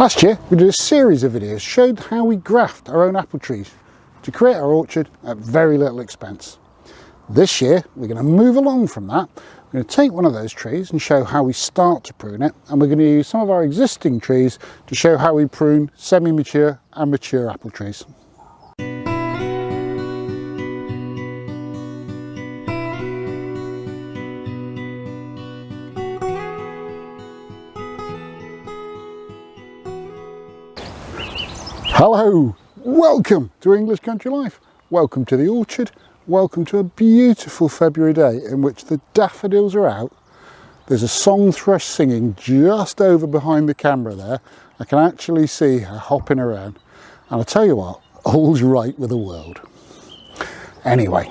Last year we did a series of videos showed how we graft our own apple trees to create our orchard at very little expense. This year we're going to move along from that. We're going to take one of those trees and show how we start to prune it, and we're going to use some of our existing trees to show how we prune semi-mature and mature apple trees. Hello, welcome to English Country Life. Welcome to the orchard. Welcome to a beautiful February day in which the daffodils are out. There's a song thrush singing just over behind the camera there. I can actually see her hopping around. And I'll tell you what, all's right with the world. Anyway,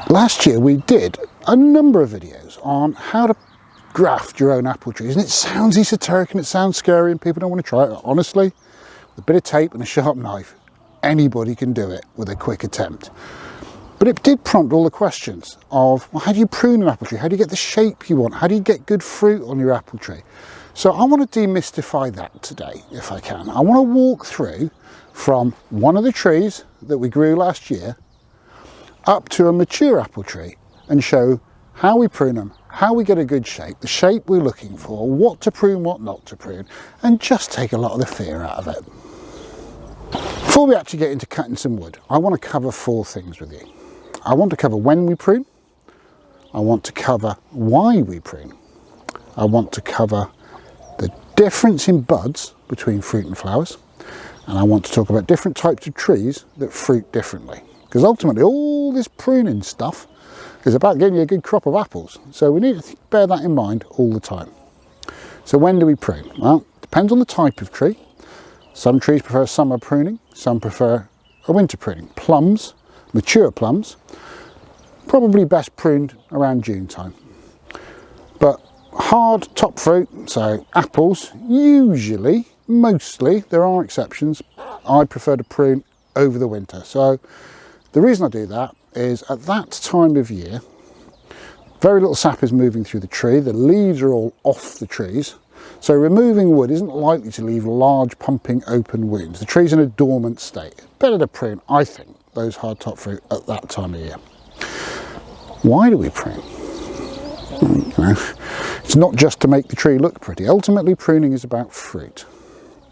last year we did a number of videos on how to graft your own apple trees. And it sounds esoteric and it sounds scary and people don't want to try it. Honestly, a bit of tape and a sharp knife, anybody can do it with a quick attempt. But it did prompt all the questions of, well, how do you prune an apple tree? How do you get the shape you want? How do you get good fruit on your apple tree? So I want to demystify that today, if I can. I want to walk through from one of the trees that we grew last year up to a mature apple tree and show how we prune them, how we get a good shape, the shape we're looking for, what to prune, what not to prune, and just take a lot of the fear out of it. Before we actually get into cutting some wood, I want to cover four things with you. I want to cover when we prune, I want to cover why we prune, I want to cover the difference in buds between fruit and flowers, and I want to talk about different types of trees that fruit differently. Because ultimately all this pruning stuff is about getting you a good crop of apples, so we need to bear that in mind all the time. So when do we prune? Well, it depends on the type of tree. Some trees prefer summer pruning, some prefer a winter pruning. Plums, mature plums, probably best pruned around June time. But hard top fruit, so apples, usually, mostly, there are exceptions, I prefer to prune over the winter. So the reason I do that is at that time of year, very little sap is moving through the tree, the leaves are all off the trees. So removing wood isn't likely to leave large pumping open wounds. The tree's in a dormant state. Better to prune, I think, those hard top fruit at that time of year. Why do we prune? It's not just to make the tree look pretty. Ultimately, pruning is about fruit.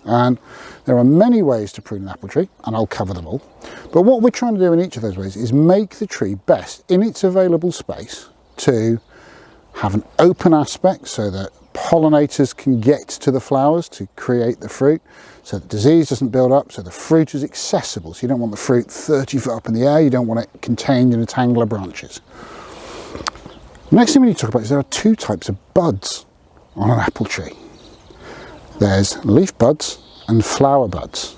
And there are many ways to prune an apple tree, and I'll cover them all. But what we're trying to do in each of those ways is make the tree best in its available space to have an open aspect so that pollinators can get to the flowers to create the fruit, so that disease doesn't build up, so the fruit is accessible. So you don't want the fruit 30 foot up in the air, you don't want it contained in a tangle of branches. The next thing we need to talk about is there are two types of buds on an apple tree. There's leaf buds and flower buds.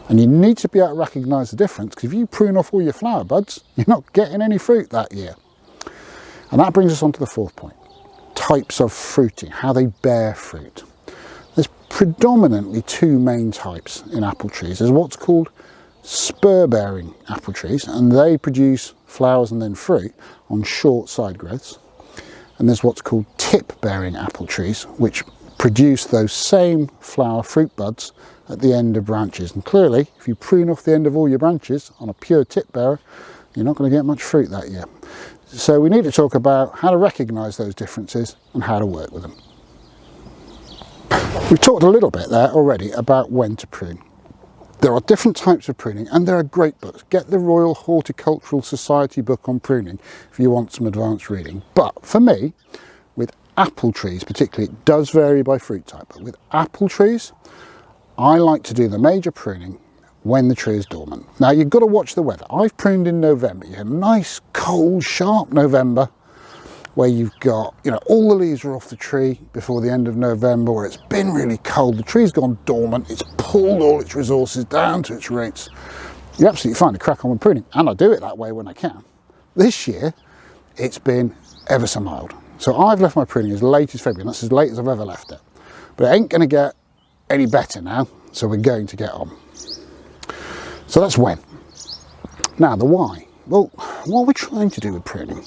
And you need to be able to recognise the difference, because if you prune off all your flower buds, you're not getting any fruit that year. And that brings us on to the fourth point. Types of fruiting, how they bear fruit. There's predominantly two main types in apple trees. There's what's called spur bearing apple trees, and they produce flowers and then fruit on short side growths. And there's what's called tip bearing apple trees, which produce those same flower fruit buds at the end of branches. And clearly, if you prune off the end of all your branches on a pure tip bearer, you're not going to get much fruit that year. So we need to talk about how to recognise those differences and how to work with them. We've talked a little bit there already about when to prune. There are different types of pruning, and there are great books. Get the Royal Horticultural Society book on pruning if you want some advanced reading. But for me, with apple trees particularly, it does vary by fruit type. But with apple trees, I like to do the major pruning when the tree is dormant. Now you've got to watch the weather. I've pruned in November. You have a nice, cold, sharp November where you've got, all the leaves are off the tree before the end of November, where it's been really cold. The tree's gone dormant. It's pulled all its resources down to its roots. You're absolutely fine to crack on with pruning, and I do it that way when I can. This year, it's been ever so mild. So I've left my pruning as late as February, and that's as late as I've ever left it. But it ain't going to get any better now, so we're going to get on. So that's when. Now the why. Well, what we're trying to do with pruning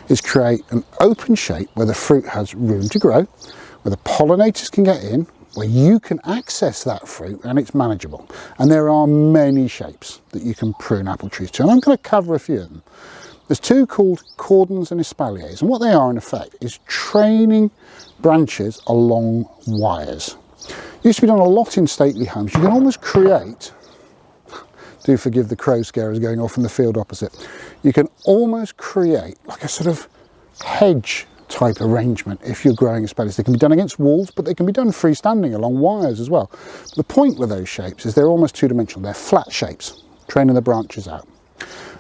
is create an open shape where the fruit has room to grow, where the pollinators can get in, where you can access that fruit and it's manageable. And there are many shapes that you can prune apple trees to, and I'm going to cover a few of them. There's two called cordons and espaliers, and what they are in effect is training branches along wires. Used to be done a lot in stately homes. You can almost create, do forgive the crow scarers going off in the field opposite, you can almost create like a sort of hedge type arrangement if you're growing espaliers. They can be done against walls, but they can be done freestanding along wires as well. The point with those shapes is they're almost two-dimensional. They're flat shapes, training the branches out.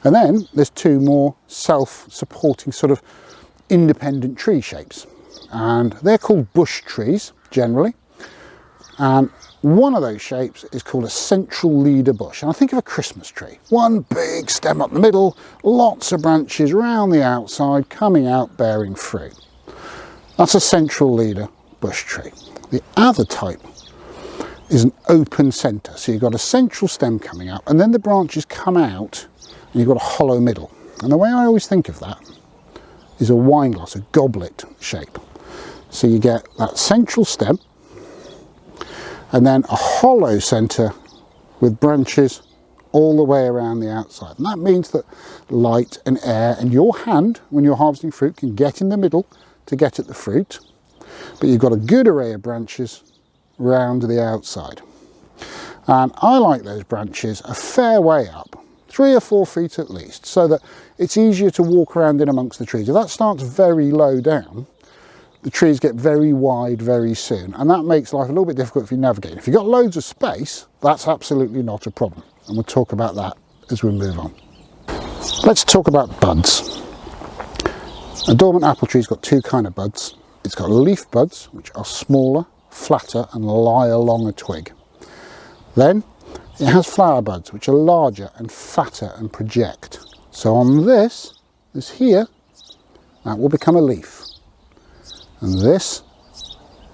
And then there's two more self-supporting sort of independent tree shapes, and they're called bush trees generally. And one of those shapes is called a central leader bush. And I think of a Christmas tree. One big stem up the middle, lots of branches around the outside coming out bearing fruit. That's a central leader bush tree. The other type is an open centre. So you've got a central stem coming out, and then the branches come out and you've got a hollow middle. And the way I always think of that is a wine glass, a goblet shape. So you get that central stem, and then a hollow centre with branches all the way around the outside. And that means that light and air and your hand, when you're harvesting fruit, can get in the middle to get at the fruit, but you've got a good array of branches round the outside. And I like those branches a fair way up, 3 or 4 feet at least, so that it's easier to walk around in amongst the trees. If that starts very low down, the trees get very wide very soon, and that makes life a little bit difficult if you navigate. If you've got loads of space, that's absolutely not a problem, and we'll talk about that as we move on. Let's talk about buds. A dormant apple tree's got two kind of buds. It's got leaf buds, which are smaller, flatter, and lie along a twig. Then it has flower buds, which are larger and fatter and project. So on this here, that will become a leaf. And this,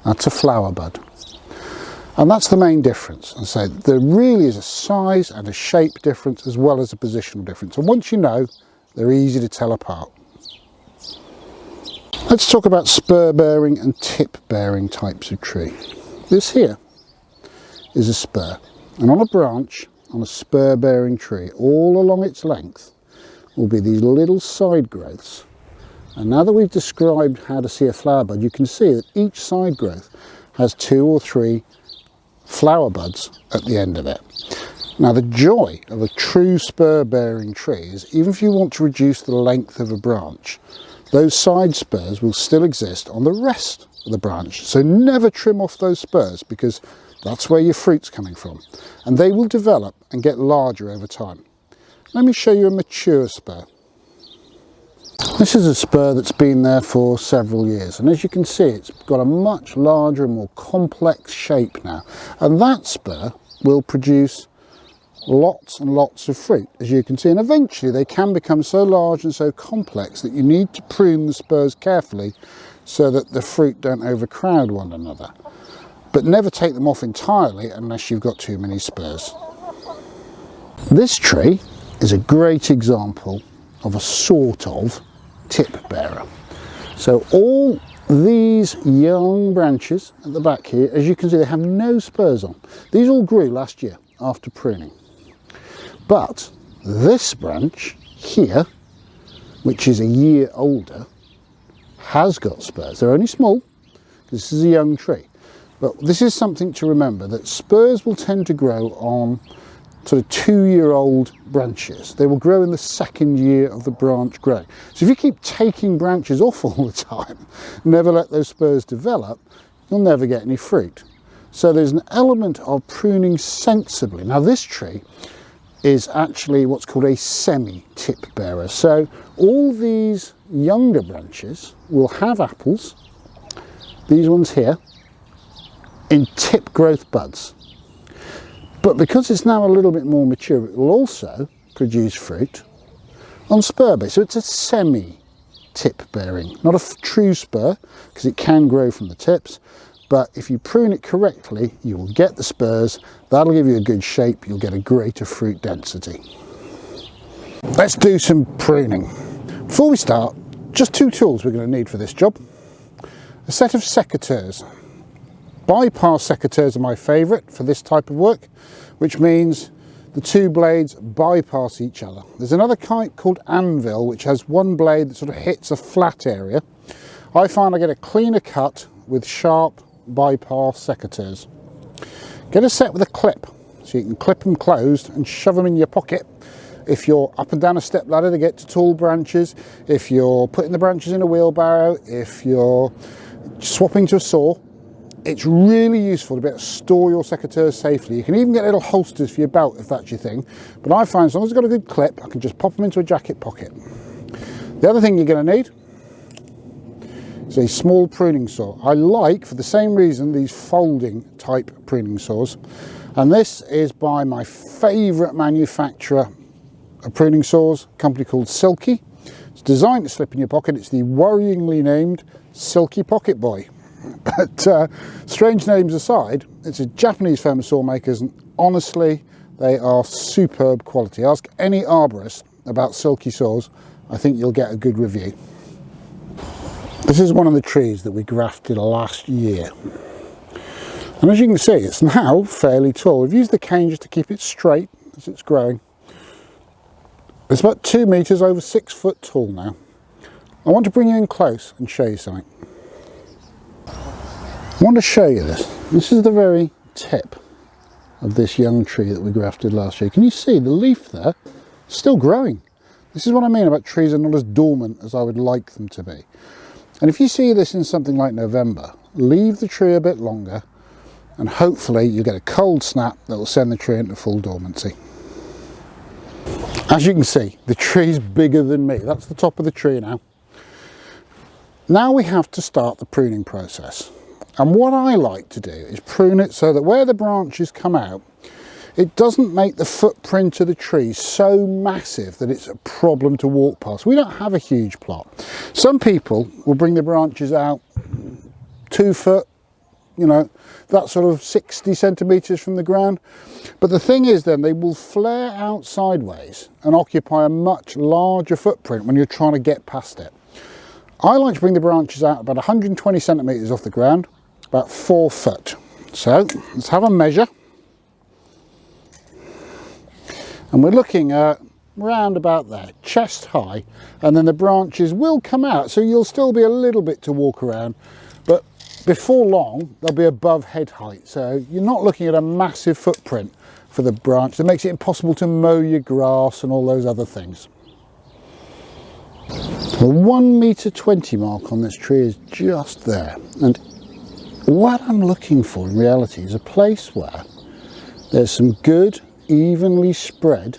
that's a flower bud. And that's the main difference. And so there really is a size and a shape difference as well as a positional difference. And once you know, they're easy to tell apart. Let's talk about spur bearing and tip bearing types of tree. This here is a spur. And on a branch, on a spur bearing tree, all along its length, will be these little side growths. And now that we've described how to see a flower bud, you can see that each side growth has 2 or 3 flower buds at the end of it. Now the joy of a true spur bearing tree is, even if you want to reduce the length of a branch, those side spurs will still exist on the rest of the branch. So never trim off those spurs, because that's where your fruit's coming from. And they will develop and get larger over time. Let me show you a mature spur. This is a spur that's been there for several years, and as you can see, it's got a much larger and more complex shape now, and that spur will produce lots and lots of fruit, as you can see, and eventually they can become so large and so complex that you need to prune the spurs carefully so that the fruit don't overcrowd one another, but never take them off entirely unless you've got too many spurs. This tree is a great example of a sort of tip bearer. So all these young branches at the back here, as you can see, they have no spurs on. These all grew last year after pruning. But this branch here, which is a year older, has got spurs. They're only small, because this is a young tree. But this is something to remember, that spurs will tend to grow on sort of 2-year-old branches. They will grow in the 2nd year of the branch growing. So if you keep taking branches off all the time, never let those spurs develop, you'll never get any fruit. So there's an element of pruning sensibly. Now this tree is actually what's called a semi-tip bearer. So all these younger branches will have apples, these ones here, in tip growth buds. But because it's now a little bit more mature, it will also produce fruit on spur base. So it's a semi-tip bearing, not a true spur, because it can grow from the tips. But if you prune it correctly, you will get the spurs. That'll give you a good shape. You'll get a greater fruit density. Let's do some pruning. Before we start, just 2 tools we're going to need for this job. A set of secateurs. Bypass secateurs are my favourite for this type of work, which means the two blades bypass each other. There's another type called anvil, which has one blade that sort of hits a flat area. I find I get a cleaner cut with sharp bypass secateurs. Get a set with a clip, so you can clip them closed and shove them in your pocket. If you're up and down a step ladder to get to tall branches, if you're putting the branches in a wheelbarrow, if you're swapping to a saw, it's really useful to be able to store your secateurs safely. You can even get little holsters for your belt if that's your thing. But I find as long as I've got a good clip, I can just pop them into a jacket pocket. The other thing you're going to need is a small pruning saw. I like, for the same reason, these folding type pruning saws. And this is by my favourite manufacturer of pruning saws, a company called Silky. It's designed to slip in your pocket. It's the worryingly named Silky Pocket Boy. But strange names aside, it's a Japanese firm of saw makers, and honestly, they are superb quality. Ask any arborist about Silky saws, I think you'll get a good review. This is one of the trees that we grafted last year. And as you can see, it's now fairly tall. We've used the cane just to keep it straight as it's growing. It's about 2 metres, over 6 foot tall now. I want to bring you in close and show you something. I want to show you this. This is the very tip of this young tree that we grafted last year. Can you see the leaf there? Still growing. This is what I mean about trees are not as dormant as I would like them to be. And if you see this in something like November, leave the tree a bit longer and hopefully you get a cold snap that will send the tree into full dormancy. As you can see, the tree's bigger than me. That's the top of the tree now. Now we have to start the pruning process. And what I like to do is prune it so that where the branches come out, it doesn't make the footprint of the tree so massive that it's a problem to walk past. We don't have a huge plot. Some people will bring the branches out 2 foot, you know, that sort of 60 centimetres from the ground. But the thing is then they will flare out sideways and occupy a much larger footprint when you're trying to get past it. I like to bring the branches out about 120 centimetres off the ground, about 4 foot. So let's have a measure. And we're looking at round about there, chest high, and then the branches will come out, so you'll still be a little bit to walk around, but before long they'll be above head height, so you're not looking at a massive footprint for the branch that makes it impossible to mow your grass and all those other things. The 1.20 metre mark on this tree is just there, and what I'm looking for in reality is a place where there's some good evenly spread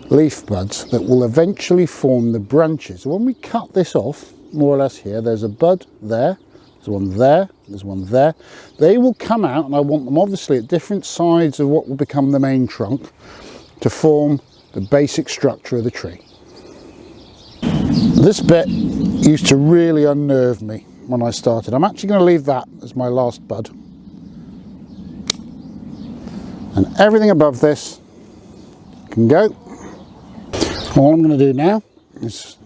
leaf buds that will eventually form the branches. So when we cut this off, more or less here, there's a bud there, there's one there, there's one there. They will come out, and I want them obviously at different sides of what will become the main trunk to form the basic structure of the tree. This bit used to really unnerve me when I started. I'm actually going to leave that as my last bud. And everything above this can go. All I'm going to do now is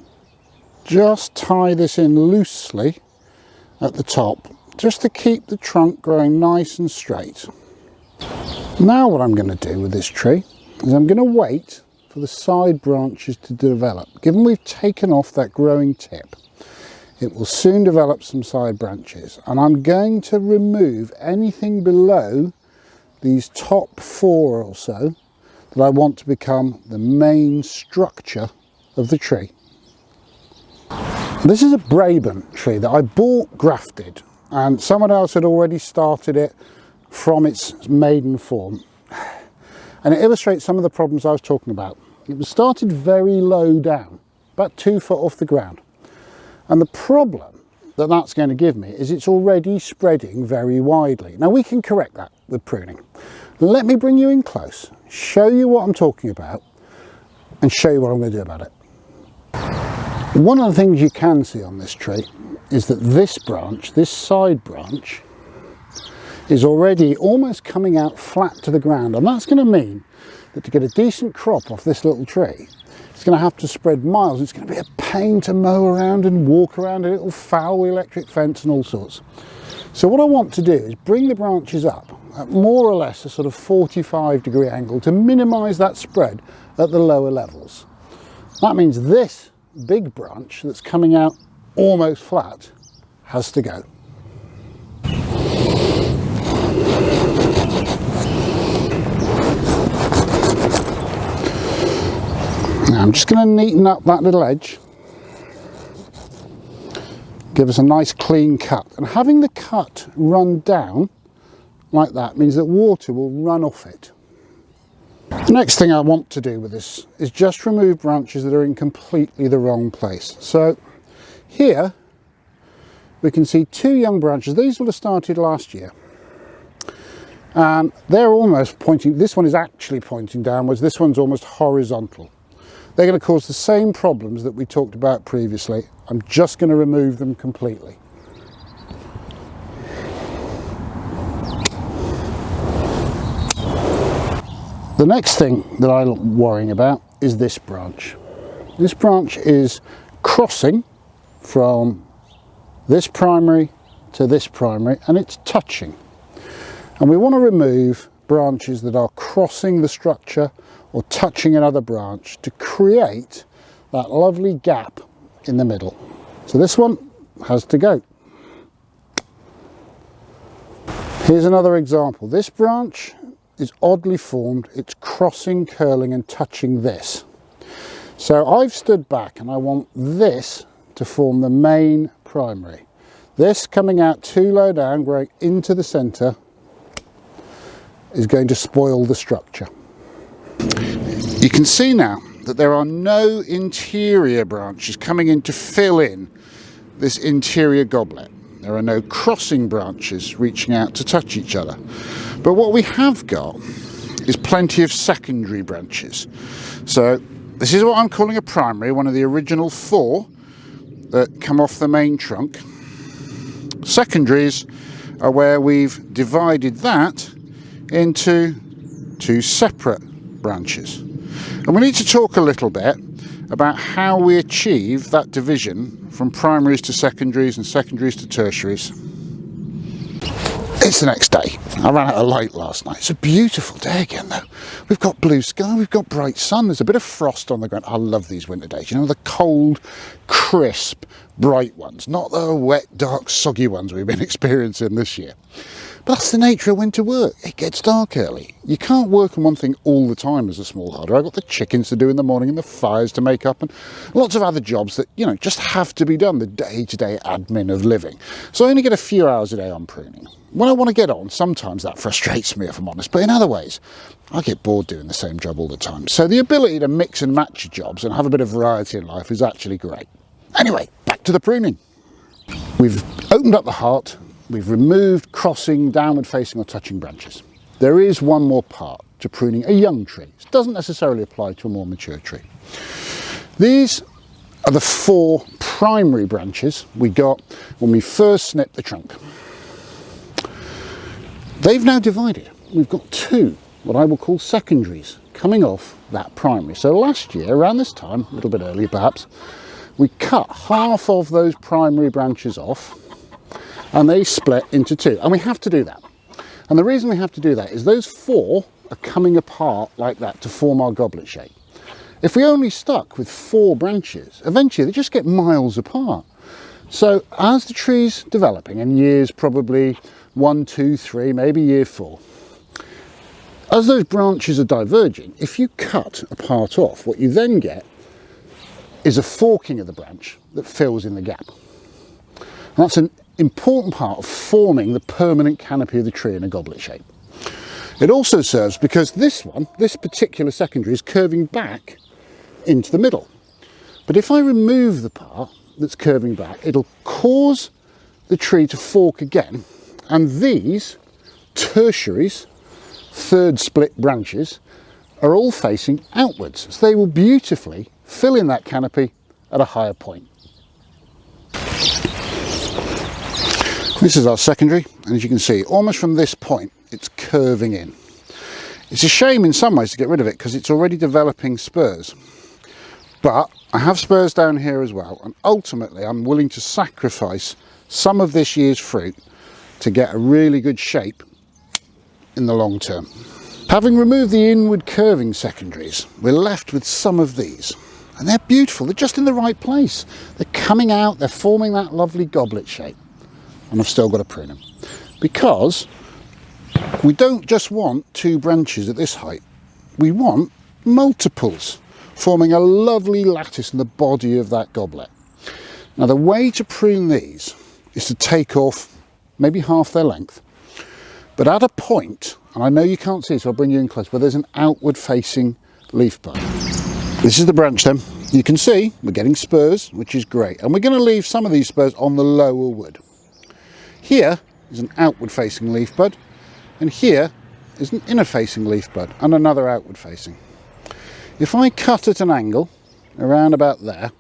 just tie this in loosely at the top, just to keep the trunk growing nice and straight. Now what I'm going to do with this tree is I'm going to wait for the side branches to develop. Given we've taken off that growing tip, it will soon develop some side branches, and I'm going to remove anything below these top 4 or so that I want to become the main structure of the tree. This is a Braben tree that I bought grafted, and someone else had already started it from its maiden form, and it illustrates some of the problems I was talking about. It was started very low down, about 2 foot off the ground, and the problem that that's going to give me is it's already spreading very widely. Now we can correct that with pruning. Let me bring you in close, show you what I'm talking about, and show you what I'm going to do about it. One of the things you can see on this tree is that this branch, this side branch, is already almost coming out flat to the ground, and that's going to mean that to get a decent crop off this little tree, it's going to have to spread miles. It's going to be a pain to mow around and walk around, and it'll foul the electric fence and all sorts. So what I want to do is bring the branches up at more or less a sort of 45-degree angle to minimise that spread at the lower levels. That means this big branch that's coming out almost flat has to go. Now I'm just going to neaten up that little edge, give us a nice clean cut, and having the cut run down like that means that water will run off it. The next thing I want to do with this is just remove branches that are in completely the wrong place. So here we can see two young branches. These would have started last year, and they're almost pointing, this one is actually pointing downwards, this one's almost horizontal. They're going to cause the same problems that we talked about previously. I'm just going to remove them completely. The next thing that I'm worrying about is this branch. This branch is crossing from this primary to this primary, and it's touching. And we want to remove branches that are crossing the structure or touching another branch to create that lovely gap in the middle. So this one has to go. Here's another example. This branch is oddly formed. It's crossing, curling and touching this. So I've stood back and I want this to form the main primary. This coming out too low down, growing into the centre, is going to spoil the structure. You can see now that there are no interior branches coming in to fill in this interior goblet. There are no crossing branches reaching out to touch each other. But what we have got is plenty of secondary branches. So this is what I'm calling a primary, one of the original four that come off the main trunk. Secondaries are where we've divided that into two separate branches. And we need to talk a little bit about how we achieve that division from primaries to secondaries and secondaries to tertiaries. It's the next day. I ran out of light last night. It's a beautiful day again though. We've got blue sky, we've got bright sun, there's a bit of frost on the ground. I love these winter days, you know, the cold, crisp, bright ones, not the wet, dark, soggy ones we've been experiencing this year. But that's the nature of winter work. It gets dark early. You can't work on one thing all the time as a smallholder. I've got the chickens to do in the morning and the fires to make up and lots of other jobs that, you know, just have to be done, the day-to-day admin of living. So I only get a few hours a day on pruning. When I want to get on, sometimes that frustrates me if I'm honest, but in other ways, I get bored doing the same job all the time. So the ability to mix and match your jobs and have a bit of variety in life is actually great. Anyway, back to the pruning. We've opened up the heart. We've removed crossing, downward facing or touching branches. There is one more part to pruning a young tree. It doesn't necessarily apply to a more mature tree. These are the four primary branches we got when we first snipped the trunk. They've now divided. We've got two, what I will call secondaries, coming off that primary. So last year, around this time, a little bit earlier perhaps, we cut half of those primary branches off and they split into two. And we have to do that. And the reason we have to do that is those four are coming apart like that to form our goblet shape. If we only stuck with four branches, eventually they just get miles apart. So as the tree's developing, in years probably 1, 2, 3, maybe year 4, as those branches are diverging, if you cut a part off, what you then get is a forking of the branch that fills in the gap. And that's an important part of forming the permanent canopy of the tree in a goblet shape. It also serves because this particular secondary is curving back into the middle. But if I remove the part that's curving back, it'll cause the tree to fork again, and these tertiaries, third split branches, are all facing outwards. So they will beautifully fill in that canopy at a higher point. This is our secondary, and as you can see, almost from this point, it's curving in. It's a shame in some ways to get rid of it because it's already developing spurs. But I have spurs down here as well, and ultimately I'm willing to sacrifice some of this year's fruit to get a really good shape in the long term. Having removed the inward curving secondaries, we're left with some of these. And they're beautiful, they're just in the right place. They're coming out, they're forming that lovely goblet shape. And I've still got to prune them. Because we don't just want 2 branches at this height. We want multiples, forming a lovely lattice in the body of that goblet. Now the way to prune these is to take off maybe half their length, but at a point, and I know you can't see, so I'll bring you in close, where there's an outward facing leaf bud. This is the branch then. You can see we're getting spurs, which is great, and we're going to leave some of these spurs on the lower wood. Here is an outward facing leaf bud, and here is an inner facing leaf bud and another outward facing. If I cut at an angle around about there,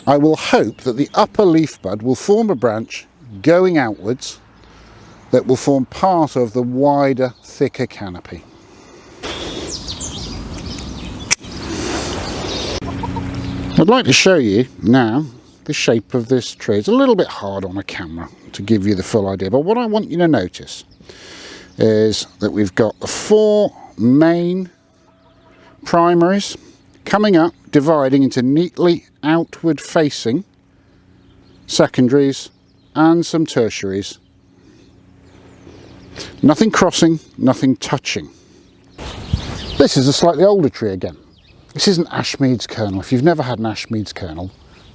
I will hope that the upper leaf bud will form a branch going outwards that will form part of the wider, thicker canopy. I'd like to show you now the shape of this tree. It's a little bit hard on a camera to give you the full idea, but what I want you to notice is that we've got the 4 main primaries coming up, dividing into neatly outward facing secondaries and some tertiaries. Nothing crossing, nothing touching. This is a slightly older tree again. This isn't Ashmead's kernel. If you've never had an Ashmead's kernel,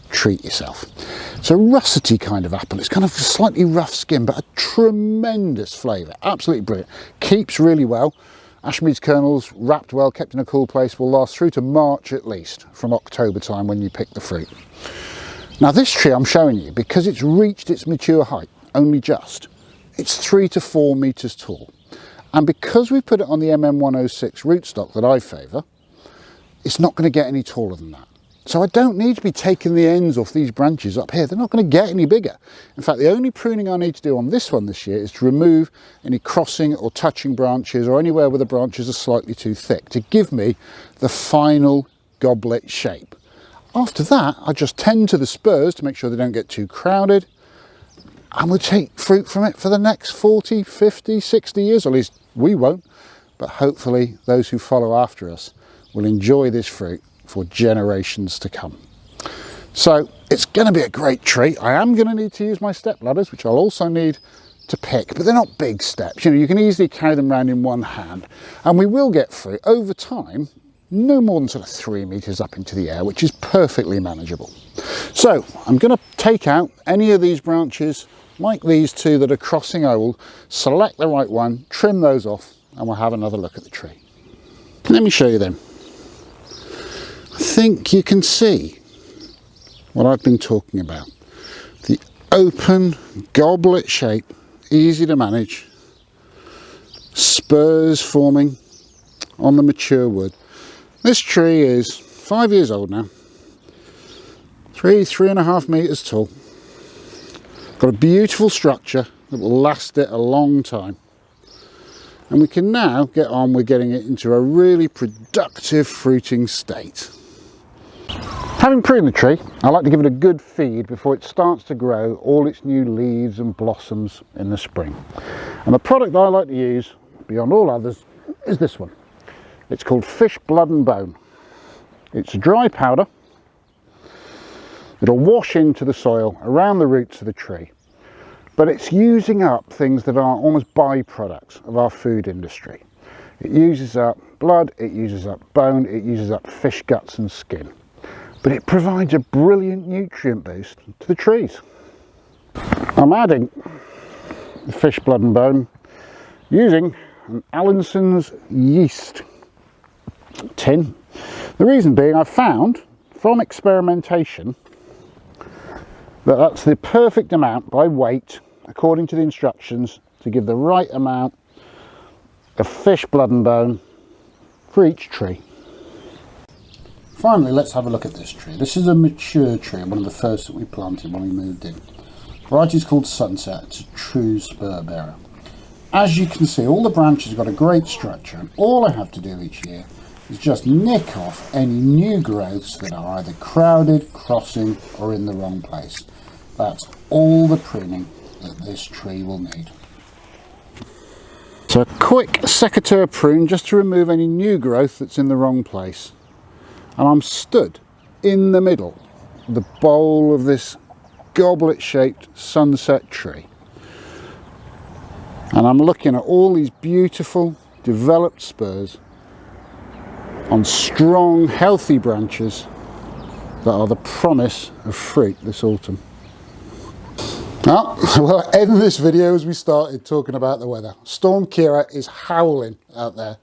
treat yourself. It's a russety kind of apple. It's kind of a slightly rough skin, but a tremendous flavour. Absolutely brilliant. Keeps really well. Ashmead's kernels, wrapped well, kept in a cool place, will last through to March at least, from October time when you pick the fruit. Now this tree I'm showing you, because it's reached its mature height, only just, it's 3 to 4 metres tall. And because we've put it on the MM106 rootstock that I favour, it's not going to get any taller than that. So I don't need to be taking the ends off these branches up here. They're not going to get any bigger. In fact, the only pruning I need to do on this one this year is to remove any crossing or touching branches or anywhere where the branches are slightly too thick to give me the final goblet shape. After that, I just tend to the spurs to make sure they don't get too crowded, and we'll take fruit from it for the next 40, 50, 60 years. At least we won't, but hopefully those who follow after us will enjoy this fruit for generations to come. So it's going to be a great tree. I am going to need to use my step ladders, which I'll also need to pick, but they're not big steps. You know, you can easily carry them around in one hand, and we will get fruit over time, no more than sort of 3 metres up into the air, which is perfectly manageable. So I'm going to take out any of these branches, like these 2 that are crossing. I will select the right one, trim those off, and we'll have another look at the tree. Let me show you then. I think you can see what I've been talking about. The open goblet shape, easy to manage, spurs forming on the mature wood. This tree is 5 years old now, 3.5 metres tall. Got a beautiful structure that will last it a long time. And we can now get on with getting it into a really productive fruiting state. Having pruned the tree, I like to give it a good feed before it starts to grow all its new leaves and blossoms in the spring. And the product I like to use, beyond all others, is this one. It's called Fish Blood and Bone. It's a dry powder. It'll wash into the soil around the roots of the tree, but it's using up things that are almost byproducts of our food industry. It uses up blood, it uses up bone, it uses up fish guts and skin, but it provides a brilliant nutrient boost to the trees. I'm adding the Fish Blood and Bone using an Allinson's yeast tin. The reason being, I've found from experimentation that that's the perfect amount by weight, according to the instructions, to give the right amount of fish blood and bone for each tree. Finally, let's have a look at this tree. This is a mature tree, one of the first that we planted when we moved in. The variety is called Sunset. It's a true spur bearer. As you can see, all the branches have got a great structure, and all I have to do each year is just nick off any new growths that are either crowded, crossing, or in the wrong place. That's all the pruning that this tree will need. So a quick secateur prune just to remove any new growth that's in the wrong place. And I'm stood in the middle of the bole of this goblet shaped sunset tree. And I'm looking at all these beautiful developed spurs on strong, healthy branches that are the promise of fruit this autumn. Well, we'll end this video as we started, talking about the weather. Storm Kira is howling out there.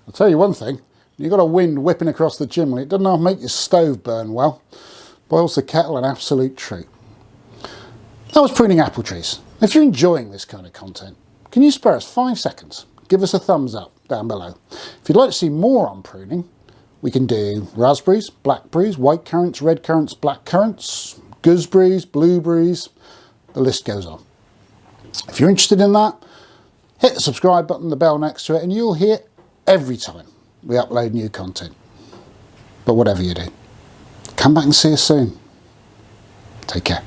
I'll tell you one thing, you've got a wind whipping across the chimney, it doesn't half make your stove burn well. Boils the kettle an absolute treat. That was pruning apple trees. If you're enjoying this kind of content, can you spare us 5 seconds? Give us a thumbs up down below. If you'd like to see more on pruning, we can do raspberries, blackberries, white currants, red currants, black currants, gooseberries, blueberries, the list goes on. If you're interested in that, hit the subscribe button, the bell next to it, and you'll hear every time we upload new content. But whatever you do, come back and see us soon. Take care.